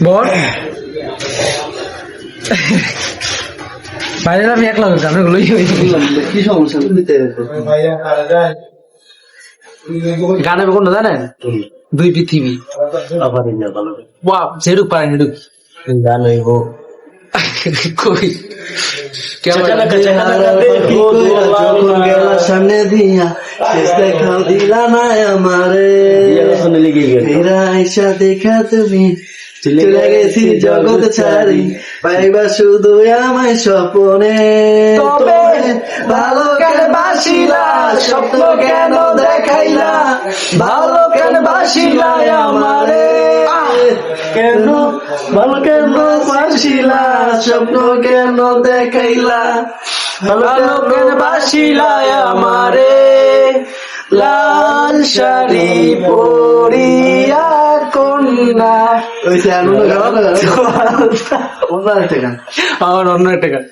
বল বাইরে আমি একলা গানগুলোই কি সমস্যা গানের কোনটা জানেন? দুই পৃথিবী বাপ যেরূপ পারেন এরূপ গান হইব কই সামনে দিয়া দেখাও দিলা না আমারে আইসা দেখা তুমি চলে গেছি জগৎ ছাড়ি পাইবা শুধু আমায় স্বপ্নে ভালো কেন বাসিলা স্বপ্ন কেন দেখাইলা ভালো কেন বাসিলা আমারে কেন ভালো কেন বাসিলা স্বপ্ন কেন দেখাইলা ভালো কেন বাসিলা আমারে লাল শাড়ি পরিয়া কন্যা আমার অন্য একটা গান